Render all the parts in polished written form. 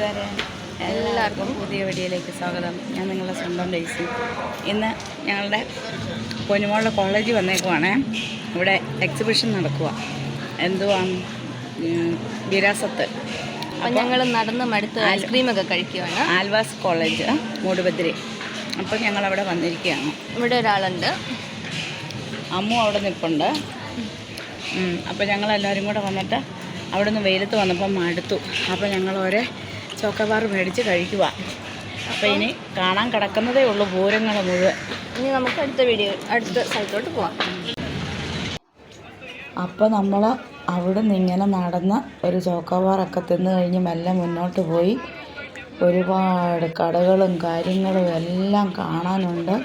കൂട്ടുകാരെ, എല്ലാവർക്കും പുതിയ വീഡിയോയിലേക്ക് സ്വാഗതം. ഞാൻ നിങ്ങളുടെ സ്വന്തം ഡേയ്സി. ഇന്ന് ഞങ്ങളുടെ പൊന്നുമോളുടെ കോളേജിൽ വന്നേക്കുവാണ്. ഇവിടെ എക്സിബിഷൻ നടക്കുക. എന്തുവാണ് വിരാസത്ത്. അപ്പം ഞങ്ങൾ നടന്ന് മടുത്ത് ഐസ്ക്രീമൊക്കെ കഴിക്കുകയാണ്. ആൽവാസ് കോളേജ് മൂടുബദ്രി. അപ്പം ഞങ്ങളവിടെ വന്നിരിക്കുകയാണ്. ഇവിടെ ഒരാളുണ്ട്, അമ്മു അവിടെ നിൽപ്പുണ്ട്. അപ്പോൾ ഞങ്ങളെല്ലാവരും കൂടെ വന്നിട്ട് അവിടെ നിന്ന് വെയിലത്ത് വന്നപ്പോൾ മടുത്തു. അപ്പോൾ ഞങ്ങൾ ഒരേ ചോക്കോബാർ മേടിച്ച് കഴിക്കുക. അപ്പോൾ ഇനി കാണാൻ കിടക്കുന്നതേ ഉള്ളൂ പൂരങ്ങൾ മുഴുവൻ. ഇനി നമുക്ക് അടുത്ത സ്ഥലത്തോട്ട് പോവാം. അപ്പോൾ നമ്മൾ അവിടെ നിന്ന് ഇങ്ങനെ നടന്ന് ഒരു ചോക്കോബാറൊക്കെ തിന്ന് കഴിഞ്ഞ് മെല്ലെ മുന്നോട്ട് പോയി. ഒരുപാട് കടകളും കാര്യങ്ങളും എല്ലാം കാണാനുണ്ട്.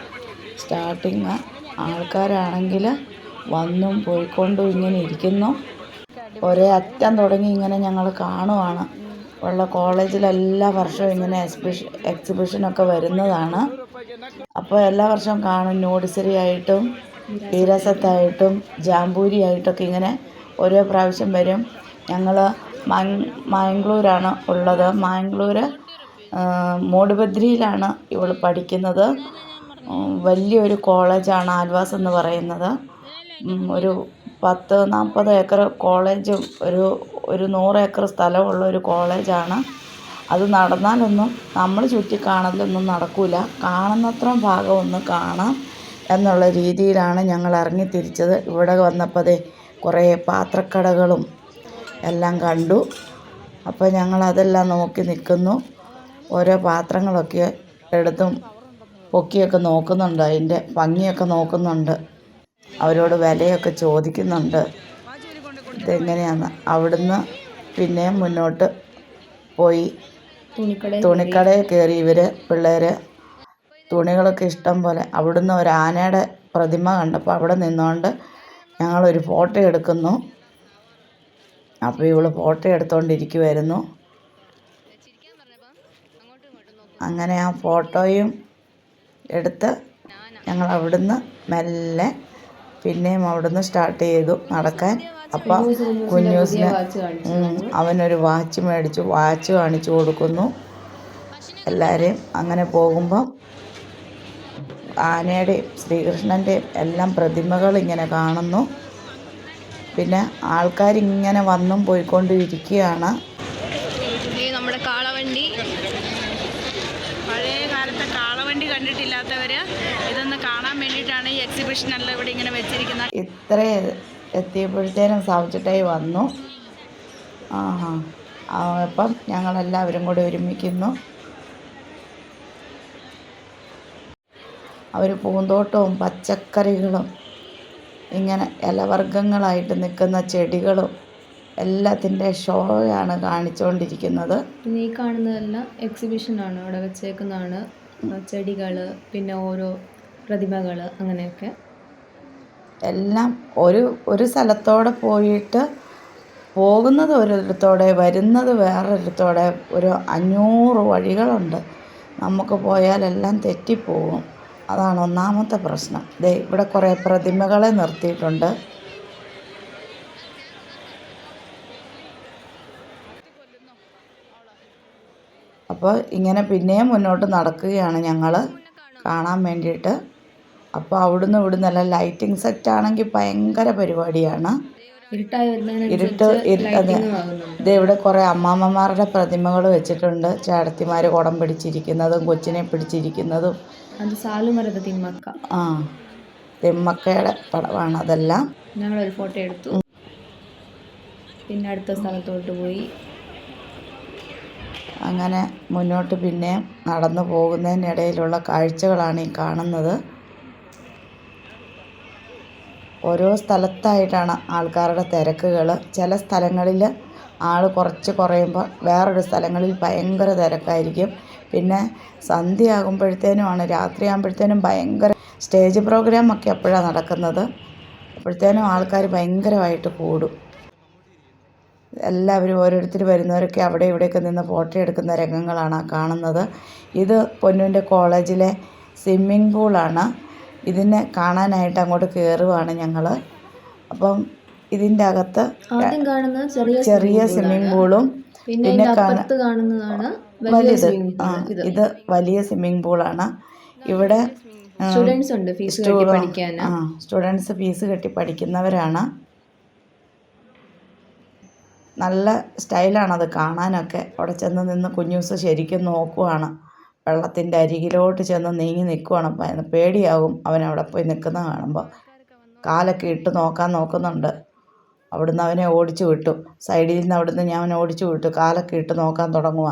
സ്റ്റാർട്ടിങ് ആൾക്കാരാണെങ്കിൽ വന്നും പോയിക്കൊണ്ടും ഇങ്ങനെ ഇരിക്കുന്നു. ഒരേ അറ്റം തുടങ്ങി ഇങ്ങനെ ഞങ്ങൾ കാണുവാണ്. ഉള്ള കോളേജിൽ എല്ലാ വർഷവും ഇങ്ങനെ എക്സിബിഷനൊക്കെ വരുന്നതാണ്. അപ്പോൾ എല്ലാ വർഷവും കാണും. ന്യൂഡിസറി ആയിട്ടും വിരാസത്തായിട്ടും ജാമ്പൂരി ആയിട്ടൊക്കെ ഇങ്ങനെ ഓരോ പ്രാവശ്യം വരും. ഞങ്ങൾ മാംഗ്ലൂരാണ് ഉള്ളത്. മാംഗ്ലൂർ മൂടുബദ്രിയിലാണ് ഇവൾ പഠിക്കുന്നത്. വലിയൊരു കോളേജാണ് ആൽവാസ് എന്ന് പറയുന്നത്. ഒരു 40 ഏക്കർ കോളേജും ഒരു 100 ഏക്കർ സ്ഥലമുള്ള ഒരു കോളേജാണ്. അത് നടന്നാലൊന്നും നമ്മൾ ചുറ്റി കാണലൊന്നും നടക്കില്ല. കാണുന്നത്ര ഭാഗം ഒന്ന് കാണാം എന്നുള്ള രീതിയിലാണ് ഞങ്ങൾ ഇറങ്ങി തിരിച്ചത്. ഇവിടെ വന്നപ്പോൾ കുറേ പാത്രക്കടകളും എല്ലാം കണ്ടു. അപ്പോൾ ഞങ്ങളതെല്ലാം നോക്കി നിൽക്കുന്നു. ഓരോ പാത്രങ്ങളൊക്കെ എടുത്തും പൊക്കിയൊക്കെ നോക്കുന്നുണ്ട്. അതിൻ്റെ ഭംഗിയൊക്കെ നോക്കുന്നുണ്ട്. അവരോട് വിലയൊക്കെ ചോദിക്കുന്നുണ്ട്. ഇതെങ്ങനെയാണ്. അവിടുന്ന് പിന്നെ മുന്നോട്ട് പോയി തുണിക്കടയിൽ കയറി. പിള്ളേർ തുണികളൊക്കെ ഇഷ്ടം പോലെ. അവിടുന്ന് ഒരു ആനയുടെ പ്രതിമ കണ്ടപ്പോൾ അവിടെ നിന്നുകൊണ്ട് ഞങ്ങളൊരു ഫോട്ടോ എടുക്കുന്നു. അപ്പോൾ ഇവൾ ഫോട്ടോ എടുത്തുകൊണ്ടിരിക്കുമായിരുന്നു. അങ്ങനെ ആ ഫോട്ടോയും എടുത്ത് ഞങ്ങൾ അവിടുന്ന് മെല്ലെ പിന്നെയും അവിടുന്ന് സ്റ്റാർട്ട് ചെയ്തു നടക്കാൻ. അപ്പം കുഞ്ഞൂസിന് അവനൊരു വാച്ച് മേടിച്ചു. വാച്ച് കാണിച്ചു കൊടുക്കുന്നു എല്ലാവരെയും. അങ്ങനെ പോകുമ്പം ആനയുടെയും ശ്രീകൃഷ്ണൻ്റെയും എല്ലാം പ്രതിമകൾ ഇങ്ങനെ കാണുന്നു. പിന്നെ ആൾക്കാരിങ്ങനെ വന്നും പോയിക്കൊണ്ടിരിക്കുകയാണ്. നമ്മുടെ കാളവണ്ടി, പഴയ കാലത്തെ കാളവണ്ടി കണ്ടിട്ടില്ലാത്തവർ ഇതൊന്ന് കാണാൻ വേണ്ടിയിട്ടാണ് ഈ എക്സിബിഷനെല്ലാം ഇവിടെ ഇങ്ങനെ വെച്ചിരിക്കുന്നത്. ഇത്ര എത്തിയപ്പോഴത്തേനും സൗജറ്റായി വന്നു. അപ്പം ഞങ്ങളെല്ലാവരും കൂടെ ഒരുമിക്കുന്നു. അവർ പൂന്തോട്ടവും പച്ചക്കറികളും ഇങ്ങനെ ഇലവർഗ്ഗങ്ങളായിട്ട് നിൽക്കുന്ന ചെടികളും എല്ലാത്തിൻ്റെ ഷോയാണ് കാണിച്ചുകൊണ്ടിരിക്കുന്നത്. പിന്നെ ഈ കാണുന്നതെല്ലാം എക്സിബിഷനാണ്. അവിടെ വെച്ചേക്കുന്നതാണ് ചെടികൾ, പിന്നെ ഓരോ പ്രതിമകൾ, അങ്ങനെയൊക്കെ എല്ലാം ഒരു സ്ഥലത്തോടെ പോയിട്ട് പോകുന്നത് ഒരിടത്തോടെ വരുന്നത് വേറൊരിടത്തോടെ. ഒരു 500 വഴികളുണ്ട്. നമുക്ക് പോയാലെല്ലാം തെറ്റിപ്പോകും. അതാണ് ഒന്നാമത്തെ പ്രശ്നം. ഇവിടെ കുറേ പ്രതിമകളെ നിർത്തിയിട്ടുണ്ട്. അപ്പോൾ ഇങ്ങനെ പിന്നെയും മുന്നോട്ട് നടക്കുകയാണ് ഞങ്ങൾ കാണാൻ വേണ്ടിയിട്ട്. അപ്പോൾ അവിടുന്ന് എല്ലാം ലൈറ്റിംഗ് സെറ്റാണെങ്കിൽ ഭയങ്കര പരിപാടിയാണ്. ഇവിടെ കുറേ അമ്മാമ്മമാരുടെ പ്രതിമകൾ വെച്ചിട്ടുണ്ട്. ചേട്ടത്തിമാർ കുടം പിടിച്ചിരിക്കുന്നതും കൊച്ചിനെ പിടിച്ചിരിക്കുന്നതും. തിമ്മക്കയുടെ പടമാണ് അതെല്ലാം. ഞങ്ങളൊരു ഫോട്ടോ എടുത്തു. പിന്നെ അടുത്ത സ്ഥലത്തോട്ട് പോയി. അങ്ങനെ മുന്നോട്ട് പിന്നെ നടന്നു പോകുന്നതിനിടയിലുള്ള കാഴ്ചകളാണ് ഈ കാണുന്നത്. ഓരോ സ്ഥലത്തായിട്ടാണ് ആൾക്കാരുടെ തിരക്കുകൾ. ചില സ്ഥലങ്ങളിൽ ആൾ കുറച്ച് കുറയുമ്പോൾ വേറൊരു സ്ഥലങ്ങളിൽ ഭയങ്കര തിരക്കായിരിക്കും. പിന്നെ സന്ധ്യയാകുമ്പോഴത്തേനുമാണ്, രാത്രിയാകുമ്പോഴത്തേനും ഭയങ്കര സ്റ്റേജ് പ്രോഗ്രാമൊക്കെ എപ്പോഴാണ് നടക്കുന്നത്. അപ്പോഴത്തേനും ആൾക്കാർ ഭയങ്കരമായിട്ട് കൂടും. എല്ലാവരും ഓരോരുത്തർ വരുന്നവരൊക്കെ അവിടെ ഇവിടെയൊക്കെ നിന്ന് ഫോട്ടോ എടുക്കുന്ന രംഗങ്ങളാണ് കാണുന്നത്. ഇത് പൊന്നൂൻ്റെ കോളേജിലെ സ്വിമ്മിംഗ് പൂളാണ്. ഇതിനെ കാണാനായിട്ട് അങ്ങോട്ട് കയറുവാണ് ഞങ്ങൾ. അപ്പം ഇതിൻ്റെ അകത്ത് ചെറിയ സ്വിമ്മിംഗ് പൂളും പിന്നെ കാണുന്നതാണ് വലുത്. ഇത് വലിയ സ്വിമ്മിംഗ് പൂളാണ്. ഇവിടെ സ്റ്റുഡൻസ് ഉണ്ട് ഫീസ് കെട്ടി പഠിക്കാൻ. സ്റ്റുഡൻസ് ഫീസ് കെട്ടി പഠിക്കുന്നവരാണ്. നല്ല സ്റ്റൈലാണത് കാണാനൊക്കെ. അവിടെ ചെന്ന് നിന്ന് കുഞ്ഞൂസ് ശരിക്കും നോക്കുവാണ്. വെള്ളത്തിൻ്റെ അരികിലോട്ട് ചെന്ന് നീങ്ങി നിൽക്കുവാണ്. പേടിയാകും അവനവിടെ പോയി നിൽക്കുന്ന കാണുമ്പോൾ. കാലൊക്കെ ഇട്ട് നോക്കുന്നുണ്ട്. അവിടുന്ന് അവനെ ഓടിച്ചു വിട്ടു. സൈഡിൽ നിന്ന് അവിടുന്ന് ഞാൻ അവനെ ഓടിച്ചു വിട്ടു. കാലൊക്കെ ഇട്ട് നോക്കാൻ തുടങ്ങുക.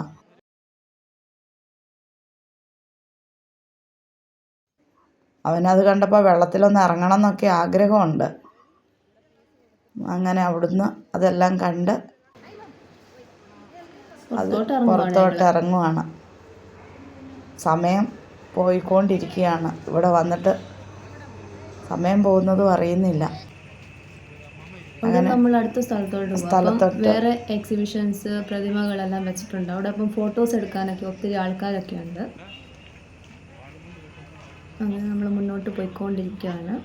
അവനത് കണ്ടപ്പോൾ വെള്ളത്തിലൊന്ന് ഇറങ്ങണം എന്നൊക്കെ ആഗ്രഹമുണ്ട്. അങ്ങനെ അവിടുന്ന് അതെല്ലാം കണ്ട് അത് പുറത്തോട്ട് ഇറങ്ങുവാണ്. സമയം പോയിക്കൊണ്ടിരിക്കുകയാണ്. ഇവിടെ വന്നിട്ട് സമയം പോകുന്നതും അറിയുന്നില്ല. അങ്ങനെ നമ്മൾ അടുത്ത സ്ഥലത്തോട്ട് വേറെ എക്സിബിഷൻസ് പ്രതിമകളെല്ലാം വെച്ചിട്ടുണ്ട്. അവിടെ അപ്പം ഫോട്ടോസ് എടുക്കാനൊക്കെ ഒത്തിരി ആൾക്കാരൊക്കെ ഉണ്ട്. അങ്ങനെ നമ്മൾ മുന്നോട്ട് പോയിക്കൊണ്ടിരിക്കുകയാണ്.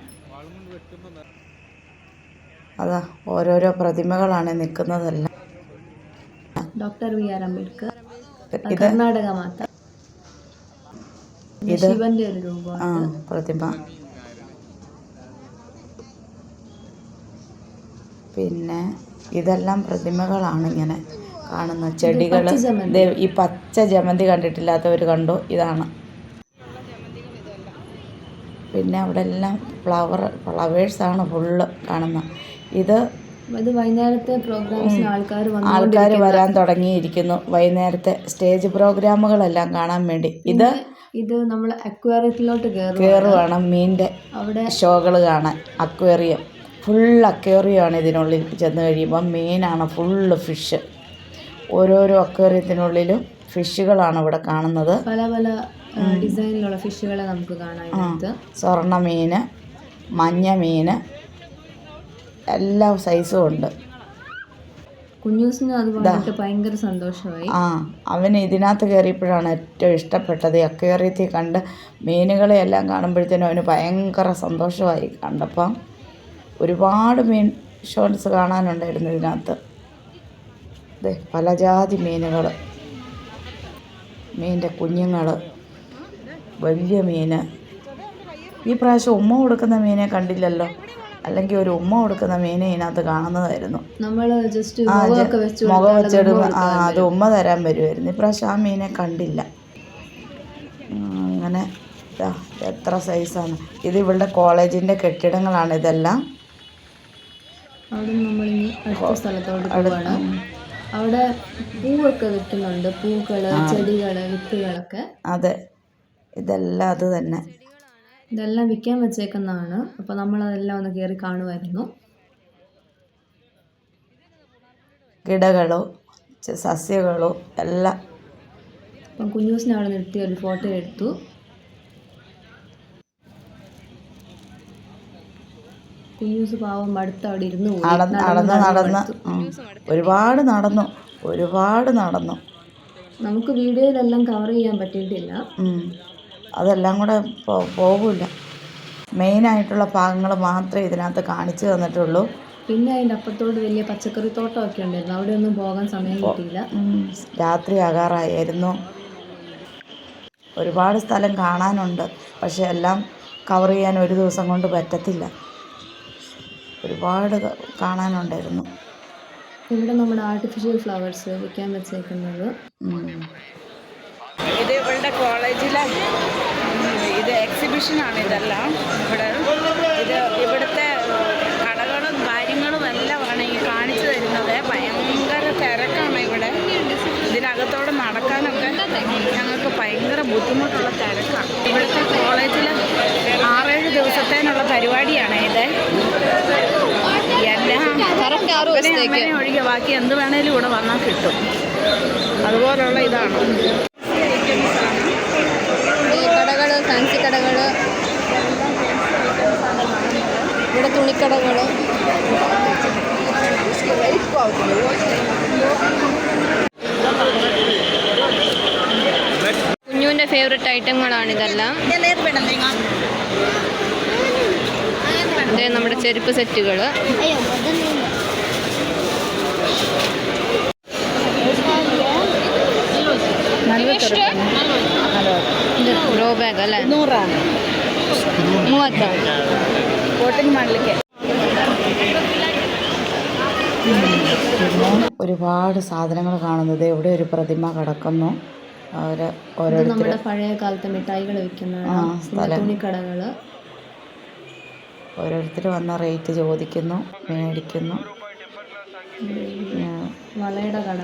അതാ ഓരോരോ പ്രതിമകളാണ് നിൽക്കുന്നതെല്ലാം. Doctor B R. അംബേദ്കർ, കർണാടക മാത, ശിവന്റെ ഒരു രൂപമാണ് പ്രതിമ. പിന്നെ ഇതെല്ലാം പ്രതിമകളാണ് ഇങ്ങനെ കാണുന്ന ചെടികൾ. ഈ പച്ച ജമന്തി കണ്ടിട്ടില്ലാത്തവർ കണ്ടു. ഇതാണ്. പിന്നെ അവിടെ എല്ലാം ഫ്ലവേഴ്സാണ് ഫുള്ള് കാണുന്നത്. ഇത് വൈകുന്നേരത്തെ പ്രോഗ്രാംസിന് ആൾക്കാർ വരാൻ തുടങ്ങിയിരിക്കുന്നു. വൈകുന്നേരത്തെ സ്റ്റേജ് പ്രോഗ്രാമുകളെല്ലാം കാണാൻ വേണ്ടി. ഇത് നമ്മൾ അക്വേറിയത്തിലോട്ട് കയറുവാണ് മീനിൻ്റെ അവിടെ ഷോകൾ കാണാൻ. അക്വേറിയം ഫുൾ അക്വേറിയമാണ്. ഇതിനുള്ളിൽ ചെന്ന് കഴിയുമ്പോൾ മീനാണ് ഫുള്ള് ഫിഷ്. ഓരോരോ അക്വേറിയത്തിനുള്ളിലും ഫിഷുകളാണ് ഇവിടെ കാണുന്നത്. പല പല ഡിസൈനിലുള്ള ഫിഷുകളെ നമുക്ക് കാണാം. സ്വർണ്ണ മീൻ, മഞ്ഞ മീൻ, എല്ലാ സൈസും ഉണ്ട്. കുഞ്ഞൂസിന് അത് കണ്ടിട്ട് ഭയങ്കര സന്തോഷമായി. അവന് ഇതിനകത്ത് കയറിയപ്പോഴാണ് ഏറ്റവും ഇഷ്ടപ്പെട്ടത്. അക്വേറിയത്തിൽ കണ്ട് മീനുകളെയെല്ലാം കാണുമ്പോഴത്തേനും അവന് ഭയങ്കര സന്തോഷമായി. കണ്ടപ്പം ഒരുപാട് മീൻ ഷോൺസ് കാണാനുണ്ടായിരുന്നു ഇതിനകത്ത്. പല ജാതി മീനുകൾ, മീനിൻ്റെ കുഞ്ഞുങ്ങൾ, വലിയ മീൻ. ഈ പ്രാവശ്യം ഉമ്മ കൊടുക്കുന്ന മീനെ കണ്ടില്ലല്ലോ. അല്ലെങ്കിൽ ഒരു ഉമ്മ കൊടുക്കുന്ന മീനെ ഇതിനകത്ത് കാണുന്നതായിരുന്നു. നമ്മൾ ജസ്റ്റ് മുഖം വെച്ചിടുമ്പോൾ അത് ഉമ്മ തരാൻ വരുമായിരുന്നു. ഇപ്രാവശ്യം ആ മീനെ കണ്ടില്ല. അങ്ങനെ എത്ര സൈസാണ് ഇത്. ഇവളുടെ കോളേജിൻ്റെ കെട്ടിടങ്ങളാണ് ഇതെല്ലാം. അവിടെ നമ്മളിനി അടുത്ത സ്ഥലത്തോട്ട് പോവാണ്. അവിടെ പൂവൊക്കെ വെക്കുന്നുണ്ട്. പൂക്കള്, ചെടികള്, വിത്തുകളൊക്കെ. അതെ, ഇതെല്ലാം അത് തന്നെ. ഇതെല്ലാം വിൽക്കാൻ വെച്ചേക്കുന്നതാണ്. അപ്പോൾ നമ്മളതെല്ലാം ഒന്ന് കയറി കാണുമായിരുന്നു. കിടകളോ സസ്യങ്ങളോ എല്ലാം. അപ്പം കുഞ്ഞൂസിനെ അവിടെ നിർത്തി ഒരു ഫോട്ടോ എടുത്തു. കുഞ്ഞൂസ് പാവം അടുത്ത് അവിടെ ഇരുന്ന് നടന്ന് ഒരുപാട് നടന്നു. നമുക്ക് വീഡിയോയിലെല്ലാം കവർ ചെയ്യാൻ പറ്റിയിട്ടില്ല. അതെല്ലാം കൂടെ പോകില്ല. മെയിനായിട്ടുള്ള ഭാഗങ്ങൾ മാത്രമേ ഇതിനകത്ത് കാണിച്ചു തന്നിട്ടുള്ളൂ. പിന്നെ അതിൻ്റെ അപ്പുറത്തോട്ട് വലിയ പച്ചക്കറി തോട്ടമൊക്കെ ഉണ്ടായിരുന്നു. അവിടെ ഒന്നും പോകാൻ സമയം കിട്ടിയില്ല. രാത്രി ആകാറായിരുന്നു. ഒരുപാട് സ്ഥലം കാണാനുണ്ട്. പക്ഷെ എല്ലാം കവർ ചെയ്യാൻ ഒരു ദിവസം കൊണ്ട് പറ്റത്തില്ല. ഒരുപാട് കാണാനുണ്ടായിരുന്നു. ഇവിടെ നമ്മുടെ ആർട്ടിഫിഷ്യൽ ഫ്ലവേഴ്സ് വിൽക്കാൻ വെച്ചേക്കുന്നത്. ഇത് ഇവളുടെ കോളേജിലെ എക്സിബിഷനാണ് ഇതെല്ലാം. ഇവിടുത്തെ കടകളും കാര്യങ്ങളും എല്ലാമാണ് ഈ കാണിച്ചു തരുന്നത്. ഭയങ്കര തിരക്കാണ് ഇവിടെ. ഇതിനകത്തോടെ നടക്കാനൊക്കെ ഞങ്ങൾക്ക് ഭയങ്കര ബുദ്ധിമുട്ടുള്ള തിരക്കാണ്. ഇവിടുത്തെ കോളേജിൽ 6-7 ദിവസത്തേനുള്ള പരിപാടിയാണ് ഇത്. അങ്ങനെ ഒഴികെ ബാക്കി എന്ത് വേണേലും ഇവിടെ വന്നാൽ കിട്ടും. അതുപോലുള്ള ഇതാണ്. കടകൾ, ഫാൻസി കടകൾ, ഇവിടെ തുണിക്കടകൾ. കുഞ്ഞുവിൻ്റെ ഫേവറേറ്റ് ഐറ്റങ്ങളാണ് ഇതെല്ലാം. ഇത് നമ്മുടെ ചെരുപ്പ് സെറ്റുകൾ. ಗ್ರೋ ಬ್ಯಾಗ್ ಅಲ್ಲ 100 30 ബോട്ടിംഗ് ಮಾಡಲಿಕ್ಕೆ. പിന്നെ ഒരുപാട് സാധനങ്ങൾ കാണുന്നത്. ഇവിടെ ഒരു പ്രതിമ കിടക്കുന്നു. അവർ ഓരോരുത്തർ നമ്മുടെ പഴയ കാലത്തെ മിഠായികൾ വിൽക്കുന്ന തുണിക്കടകൾ. ഓരോരുത്തർ വന്ന റേറ്റ് ചോദിക്കുന്നു, മേടിക്കുന്നു. വളയുടെ കട.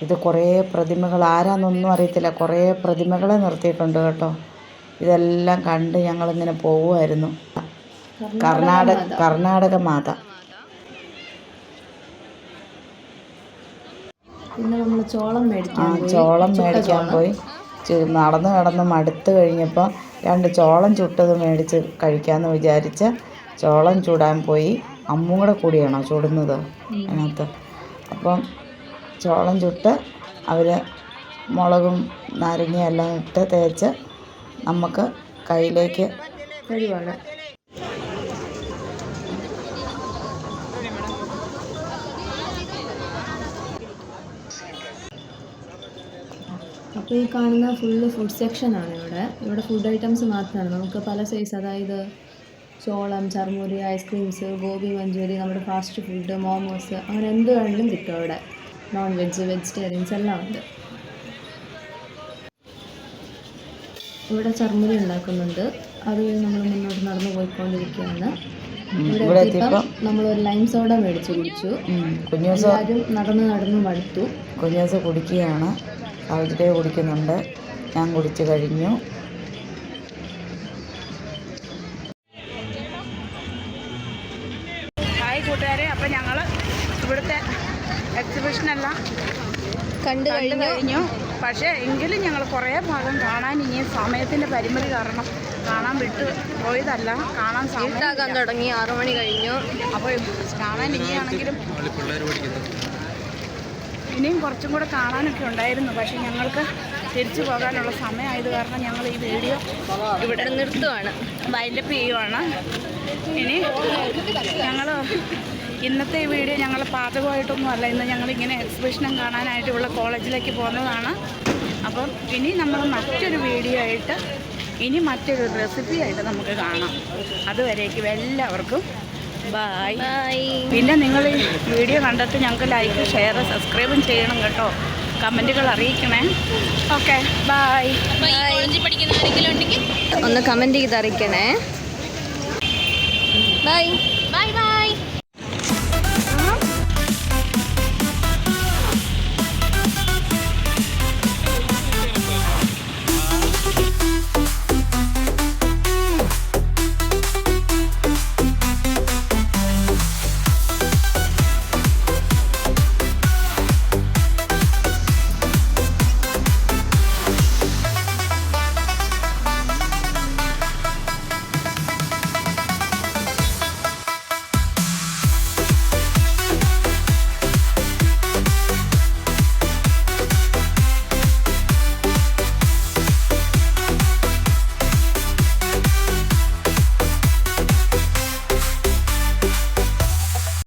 ഇത് കുറേ പ്രതിമകൾ, ആരാന്നൊന്നും അറിയത്തില്ല, കുറേ പ്രതിമകളെ നിർത്തിയിട്ടുണ്ട് കേട്ടോ. ഇതെല്ലാം കണ്ട് ഞങ്ങളിങ്ങനെ പോവുമായിരുന്നു. കർണാടക മാത. പിന്നെ നമ്മൾ ചോളം മേടിക്കാൻ പോയി. നടന്ന് മടുത്ത് കഴിഞ്ഞപ്പോൾ 2 ചോളം ചുട്ടത് മേടിച്ച് കഴിക്കാമെന്ന് വിചാരിച്ച് ചോളം ചൂടാൻ പോയി. അമ്മും കൂടെ കൂടിയാണോ ചുടുന്നത് അതിനകത്ത്? അപ്പം ചോളം ചുട്ട് അവർ മുളകും നാരങ്ങയും എല്ലാം ഇട്ട് തേച്ച് നമുക്ക് കയ്യിലേക്ക് തരുവാണ്. അപ്പോൾ ഈ കാണുന്ന ഫുള്ള് ഫുഡ് സെക്ഷനാണ്. ഇവിടെ ഫുഡ് ഐറ്റംസ് മാത്രമാണ്. നമുക്ക് പല സൈസ്, അതായത് ചോളം, ചർമുരി, ഐസ്ക്രീംസ്, ഗോബി മഞ്ചൂരി, നമ്മുടെ ഫാസ്റ്റ് ഫുഡ്, മോമോസ്, അങ്ങനെ എന്ത് വേണമെങ്കിലും കിട്ടും അവിടെ. നോൺ വെജ്, വെജിറ്റേറിയൻസ് എല്ലാം ഉണ്ട്. ഇവിടെ ചർമുരി ഉണ്ടാക്കുന്നുണ്ട്. അത് നമ്മൾ മുന്നോട്ട് നടന്നു പോയിക്കൊണ്ടിരിക്കുകയാണ്. ഇവിടെ എത്തിയപ്പോൾ നമ്മളൊരു ലൈം സോഡ മേടിച്ച് കുടിച്ചു. എല്ലാവരും നടന്ന് മടുത്തു. കുഞ്ഞൂസ് കുടിക്കുകയാണ്. സാഹചര്യ കുടിക്കുന്നുണ്ട്. ഞാൻ കുടിച്ചു കഴിഞ്ഞു. ഹായ് കൂട്ടുകാരെ, അപ്പം ഞങ്ങൾ ഇവിടുത്തെ എക്സിബിഷനെല്ലാം കണ്ടു കഴിഞ്ഞു. പക്ഷേ എങ്കിലും ഞങ്ങൾ കുറേ ഭാഗം കാണാൻ ഇനി സമയത്തിൻ്റെ പരിമിതി കാരണം കാണാൻ വിട്ടു പോയതല്ല. കാണാൻ സമയത്താകാൻ തുടങ്ങി. 6 മണി കഴിഞ്ഞു. അപ്പോൾ കാണാൻ ഇനിയാണെങ്കിലും ഇനിയും കുറച്ചും കൂടെ കാണാനൊക്കെ ഉണ്ടായിരുന്നു. പക്ഷേ ഞങ്ങൾക്ക് തിരിച്ചു പോകാനുള്ള സമയമായത് കാരണം ഞങ്ങൾ ഈ വീഡിയോ ഇവിടെ നിർത്തുവാണ്, വൈൻഡപ്പ് ചെയ്യുവാണ്. ഇനി ഞങ്ങൾ ഇന്നത്തെ ഈ വീഡിയോ ഞങ്ങൾ പാചകമായിട്ടൊന്നും അല്ല. ഇന്ന് ഞങ്ങളിങ്ങനെ എക്സിബിഷനും കാണാനായിട്ട് ഇവിടെ കോളേജിലേക്ക് പോകുന്നതാണ്. അപ്പം ഇനി നമ്മൾ മറ്റൊരു വീഡിയോ ആയിട്ട്, ഇനി മറ്റൊരു റെസിപ്പിയായിട്ട് നമുക്ക് കാണാം. അതുവരേക്കും എല്ലാവർക്കും ബൈ. പിന്നെ നിങ്ങൾ ഈ വീഡിയോ കണ്ടിട്ട് ഞങ്ങൾക്ക് ലൈക്ക്, ഷെയർ, സബ്സ്ക്രൈബും ചെയ്യണം കേട്ടോ. കമൻറ്റുകൾ അറിയിക്കണേ. Okay, by. കോളേജിൽ പഠിക്കുന്ന ആരെങ്കിലും ഉണ്ടെങ്കിൽ ഒന്ന് കമൻറ്റ് ചെയ്ത് അറിയിക്കണേ. ബൈ.